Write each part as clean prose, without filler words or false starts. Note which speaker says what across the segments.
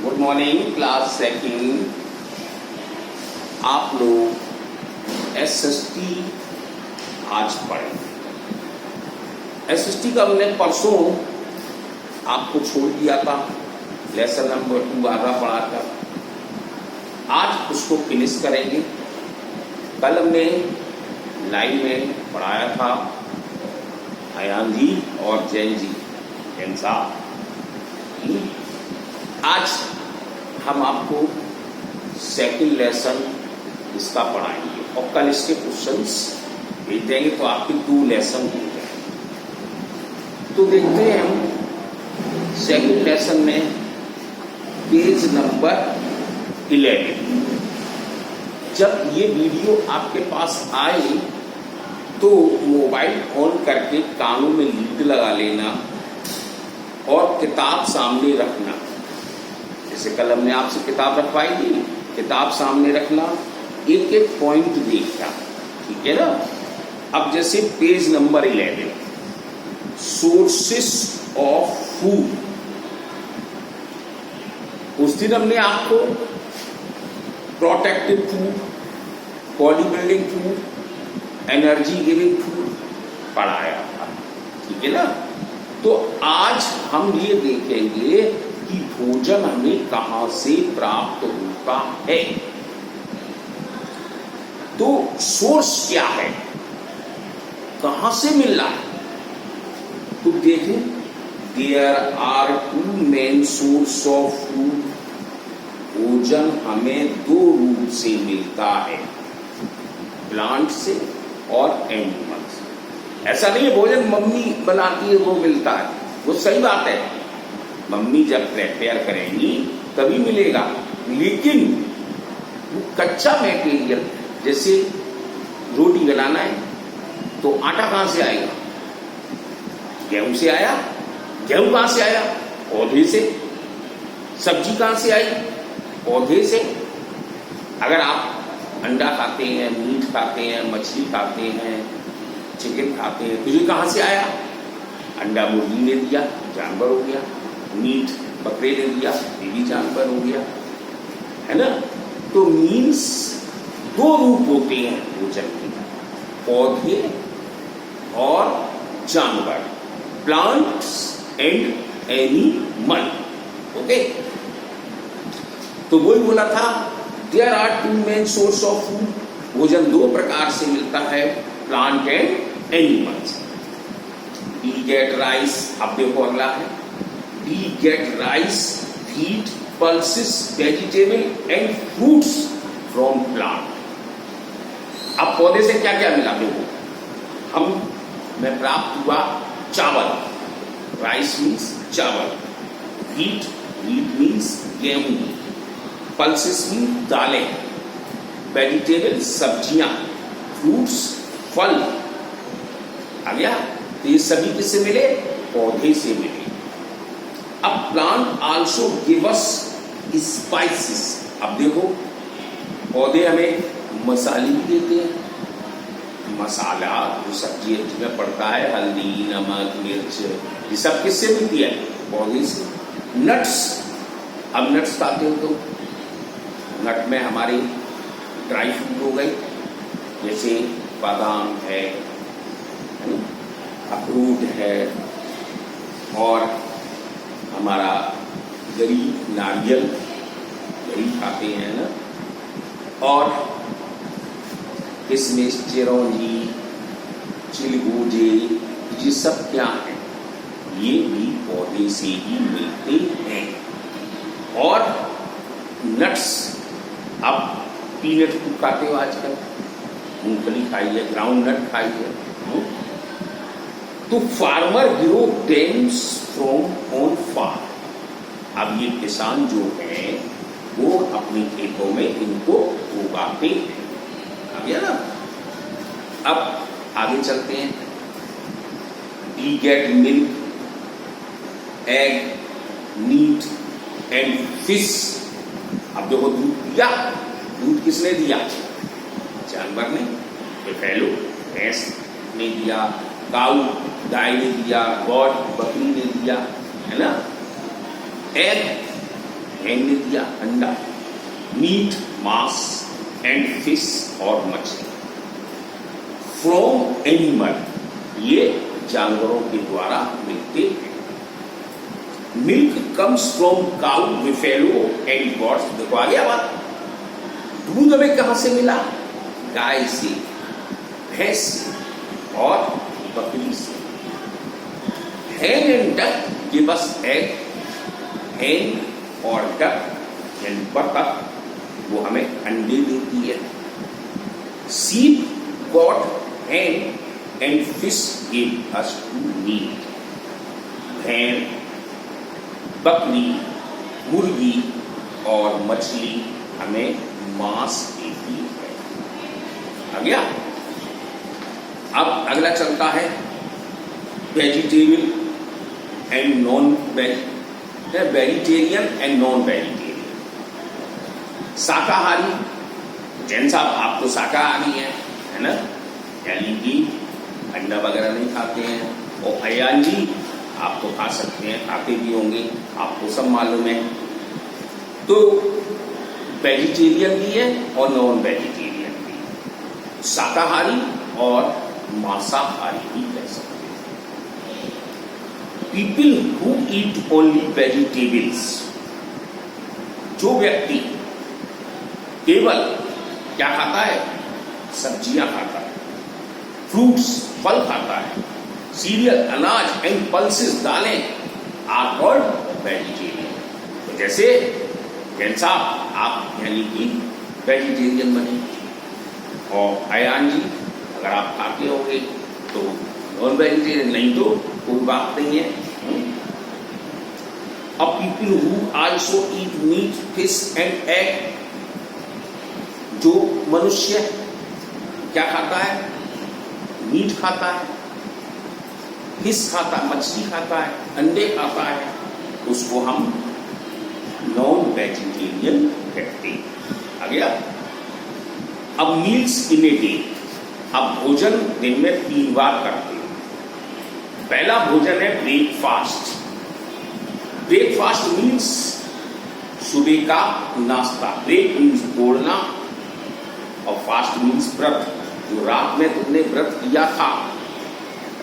Speaker 1: Good morning class second. आप लोग SST आज पढ़े। एसएसटी का हमने परसों आपको छोड़ दिया था, लेसन नंबर 2 आधा पढ़ा था। आज उसको फिनिश करेंगे। कल हमने लाइन में पढ़ाया था अयान जी और जैन जी, जैन साहब। आज हम आपको सेकंड लेसन इसका पढ़ाएंगे और कल इसके क्वेश्चंस भेज देंगे, तो आपके 2 लेसन हो गए। तो देखते हैं हम सेकंड लेसन में पेज नंबर 11। जब ये वीडियो आपके पास आए तो मोबाइल ऑन करके कानों में लीड लगा लेना और किताब सामने रखना। जैसे कल हमने आपसे किताब रखवाई थी, किताब सामने रखना, एक एक पॉइंट देखना, ठीक है ना। अब जैसे page number 11, sources of food. उस दिन हमने आपको protective food, body building food, energy giving food पढ़ाया था, ठीक है ना। तो आज हम ये देखेंगे कि भोजन हमें कहां से प्राप्त होता है। तो सोर्स क्या है, कहां से मिल रहा है। तो देखें, there are 2 main source of food. भोजन हमें 2 रूप से मिलता है, प्लांट से और एनिमल से। ऐसा नहीं है भोजन मम्मी बनाती है वो मिलता है, वो सही बात है। मम्मी जब प्रिपेयर करेंगी तभी मिलेगा, लेकिन वो कच्चा मटेरियल, जैसे रोटी बनाना है तो आटा कहां से आएगा, गेहूं से आया। गेहूं कहां से आया, पौधे से। सब्जी कहां से आई, पौधे से। अगर आप अंडा खाते हैं, मीट खाते हैं, मछली खाते हैं, चिकन खाते हैं, तो ये कहां से आया, अंडा मुर्गी ने दिया, जानवर हो गया। मीट बकरे ने दिया, ये भी जानवर हो गया, है ना। तो मीन्स 2 रूप होते हैं भोजन के, पौधे और जानवर, प्लांट्स एंड एनिमल। ओके, तो वही बोला था, there are 2 main source of food. भोजन 2 प्रकार से मिलता है, plant and animals. We get rice. अब देखो अगला है, we get rice, wheat, pulses, vegetable and fruits from plant। अब पौधे से क्या क्या मिला देखो, हमें प्राप्त हुआ चावल, राइस मीन्स चावल, wheat मीन्स गेहूं, pulses मीन्स दालें, वेजिटेबल सब्जियां, फ्रूट्स फल। आ गया। तो ये सभी किससे मिले, पौधे से मिले। अब plant also give us spices. अब देखो, पौधे हमें मसाले भी देते हैं। मसाला जो सब्जी में पड़ता है, हल्दी, नमक, मिर्च, ये सब किससे मिलती है, पौधे से। नट्स, अब नट्स खाते हो तो नट में हमारे ड्राई फ्रूट हो गए, जैसे बादाम है, अखरोट है, और हमारा गरी, नारियल, गरी खाते हैं ना, और किशमिश, चिरौंजी, चिलगोजे, ये सब क्या है, ये भी पौधे से ही मिलते हैं। और नट्स, अब पीनट खूब खाते हो आजकल, मूंगफली खाई है, ग्राउंड नट खाई है। तो farmer grow them from on farm. अब ये किसान जो है वो अपने खेतों में इनको उगाते हैं। अब या ना, अब आगे चलते हैं। We get milk, egg, meat and fish. अब देखो, दूध दिया, दूध किसने दिया, जानवर ने, फैलो भैंस ने दिया, काऊ गाय ने दिया, गॉड बकरी ने दिया, है ना। एग हैन ने दिया अंडा, मीट मांस एंड फिश और मछली। फ्रॉम एनिमल, ये जानवरों के द्वारा मिलते हैं। Milk comes from cow, buffalo and goats. देखो आ गया बात, दूध हमें कहां से मिला? गाय से, भैंस से और बकरी से। Hen and duck give us egg, hen और डक एंड बतख वो हमें अंडे देती है। Sheep goat hen and fish give us meat. भेड़, बकरी, मुर्गी और मछली हमें मांस देती है। आ गया? अब अगला चलता है vegetable and non vegetarian and non vegetarian. शाकाहारी, जैन साहब आप तो शाकाहारी हैं, है ना, यानी कि अंडा वगैरह नहीं खाते हैं। और अयान जी आप तो खा सकते हैं, खाते भी होंगे, आपको सब मालूम है। तो वेजिटेरियन भी है और नॉन वेजिटेरियन भी, शाकाहारी और मांसाहारी भी कह सकते हैं। People who eat only vegetables, जो व्यक्ति केवल क्या खाता है? सब्जियां खाता है, फ्रूट्स फल खाता है, सीरियल अनाज एंड पल्सेस दालें आर कॉल्ड वेजिटेरियन। तो जैसे जैन साहब आप यानी कि वेजिटेरियन बने, और अयान जी अगर आप खाते होंगे तो नॉन वेजिटेरियन, नहीं तो कोई बात नहीं है। अब people who also eat meat, fish and egg, जो मनुष्य क्या खाता है? मीट खाता है, फिश खाता है, मछली खाता है, अंडे खाता है, उसको हम नॉन वेजिटेरियन कहते हैं। आ गया? अब मील्स इन ए डे, अब भोजन दिन में 3 बार करते हैं। पहला भोजन है ब्रेकफास्ट। ब्रेकफास्ट मीन्स सुबह का नाश्ता। ब्रेक मीन्स तोड़ना और फास्ट मीन्स व्रत। जो रात में तुमने व्रत किया था,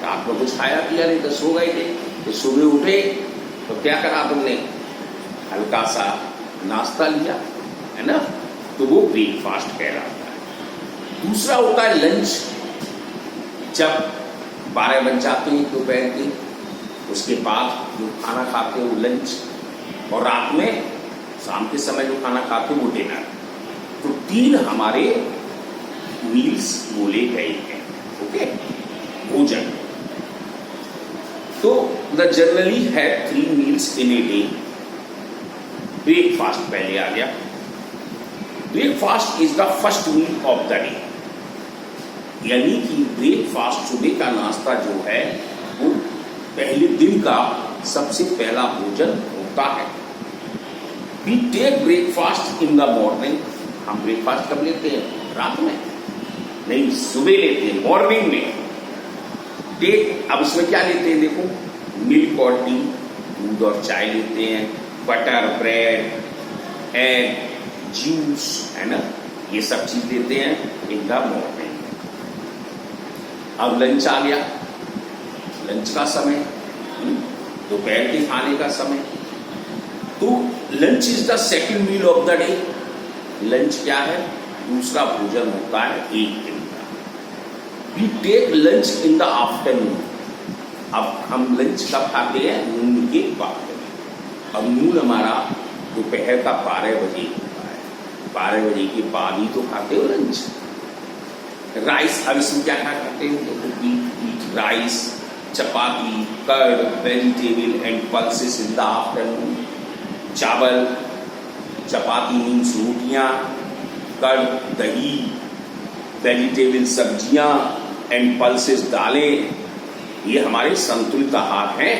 Speaker 1: रात में कुछ खाया पिया नहीं तो सो गए थे, तो सुबह उठे तो क्या करा तुमने? हल्का सा नाश्ता लिया, है ना, तो वो ब्रेकफास्ट कहलाता है। दूसरा होता है लंच। जब 12 बज जाते हैं दोपहर के, उसके बाद जो खाना खाते हैं वो लंच, और रात में शाम के समय जो खाना खाते हैं वो डिनर। तो 3 हमारे मील्स बोले गए हैं। ओके, भोजन। तो द जनरली है 3 meals in a day. Breakfast पहले आ गया। Breakfast is the first meal of the day, यानी कि ब्रेकफास्ट सुबह का नाश्ता जो है वो पहले दिन का सबसे पहला भोजन होता है। We take breakfast in the morning. हम ब्रेकफास्ट कब लेते हैं? रात में नहीं, सुबह लेते हैं, मॉर्निंग में। टेक, अब इसमें क्या लेते हैं? देखो, मिल्क और टी, दूध और चाय लेते हैं, बटर, ब्रेड, एग, जूस, है ना, ये सब चीज लेते हैं इन द मॉर्निंग। अब लंच आ गया, लंच का समय, दोपहर के खाने का समय। तो lunch is the second meal of the day. Lunch क्या है? दूसरा भोजन होता है एक दिन का। We take lunch in the afternoon. अब हम लंच कब खाते हैं? नून के बाद। अब नून हमारा दोपहर का 12 बजे होता है। 12 बजे के बाद ही तो खाते हो लंच। राइस, अब इसमें क्या क्या खाते हो? तो eat rice, chapati, curd, vegetable and pulses in the afternoon. चावल, चपाती मीन्स रोटियां, कर्ड दही, वेजिटेबल सब्जियां एंड पल्सेस दालें, ये हमारे संतुलित आहार हैं,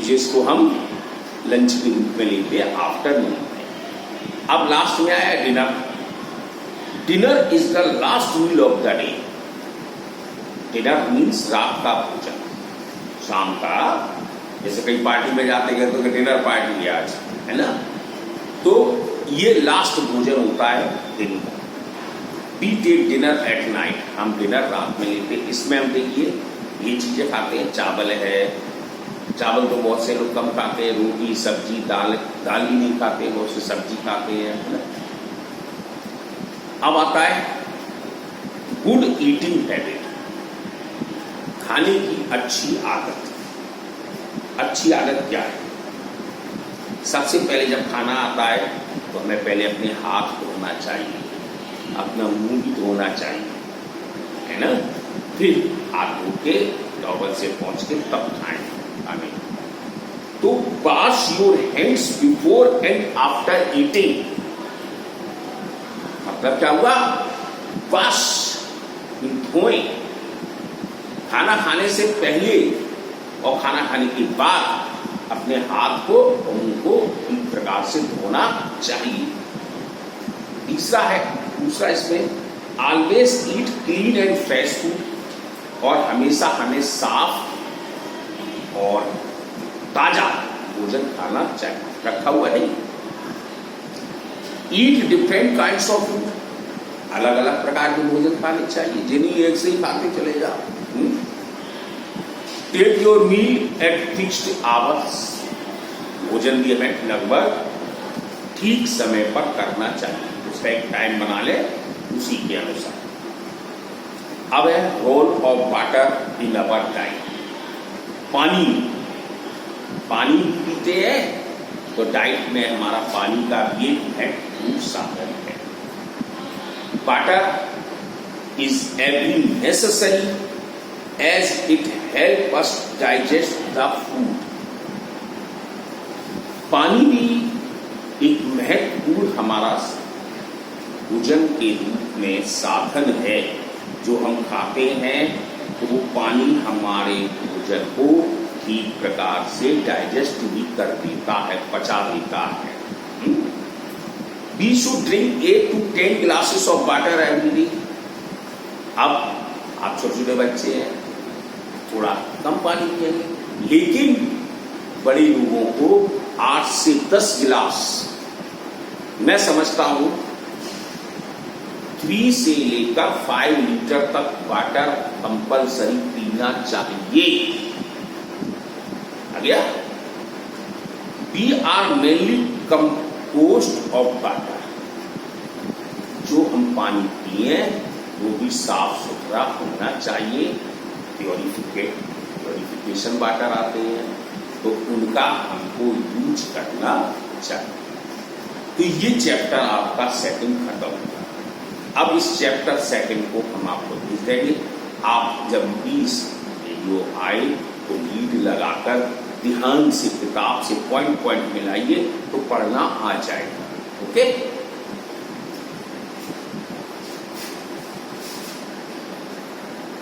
Speaker 1: जिसको हम लंच के रूप में लेते हैं आफ्टरनून में। अब लास्ट में आया dinner. Dinner is the last meal of the day. Dinner means रात का भोजन, शाम का जैसे कई पार्टी में जाते गए तो डिनर पार्टी है आज, है ना। तो ये लास्ट भोजन होता है दिन का। We take dinner at night, हम डिनर रात में लेते। इसमें हम देखिए ये चीजें खाते हैं, चावल है, चावल तो बहुत से लोग कम खाते हैं, रोटी सब्जी दाल ही नहीं खाते, बहुत से सब्जी खाते हैं, है ना। अब आता है गुड ईटिंग हैबिट, खाने की अच्छी आदत। अच्छी आदत क्या है? सबसे पहले जब खाना आता है तो हमें पहले अपने हाथ धोना चाहिए, अपना मुंह भी धोना चाहिए, है ना। फिर हाथ धो के टॉवल से पहुंच के तब खाएं खाने। तो wash your hands before and after eating, मतलब क्या हुआ? वॉश, धोएं। खाना खाने से पहले और खाना खाने के बाद अपने हाथ को और मुंह को इस प्रकार से धोना चाहिए। दूसरा इसमें always eat clean and fresh food, और हमेशा हमें साफ और ताजा भोजन खाना चाहिए, रखा हुआ नहीं। Eat different kinds of food, अलग अलग प्रकार के भोजन खाने चाहिए, जिन्हीं एक से ही खाते चले जाओ। Take your meal at fixed hours, भोजन भी हमें लगभग ठीक समय पर करना चाहिए, उसका एक टाइम बना ले उसी के अनुसार। अब है role of water in our diet, पानी पीते हैं तो डाइट में हमारा पानी का भी एक महत्वपूर्ण साधन है। Water is every necessary as it help us digest the food, पानी भी एक महत्वपूर्ण हमारा भोजन के रूप में साधन है। जो हम खाते हैं तो वो पानी हमारे भोजन को ठीक प्रकार से डाइजेस्ट भी कर देता है, पचा देता है। We should drink 8 to 10 glasses of water every day. अब आप छोटे छोटे बच्चे हैं, थोड़ा कम पानी पिएंगे, लेकिन बड़े लोगों को 8 से 10 गिलास, मैं समझता हूं 3 से लेकर 5 लीटर तक वाटर कंपलसरी पीना चाहिए। आ गया? We are mainly composed of water, जो हम पानी पिए वो भी साफ सुथरा होना चाहिए। प्योरिफिकेशन वाटर आते हैं तो उनका हमको यूज करना चाहिए। तो ये चैप्टर आपका सेकंड खत्म हुआ। अब इस चैप्टर सेकंड को हम आपको भेज देंगे। आप जब भी इस वीडियो आए तो लीड लगाकर ध्यान से किताब से पॉइंट मिलाइए तो पढ़ना आ जाएगा। ओके।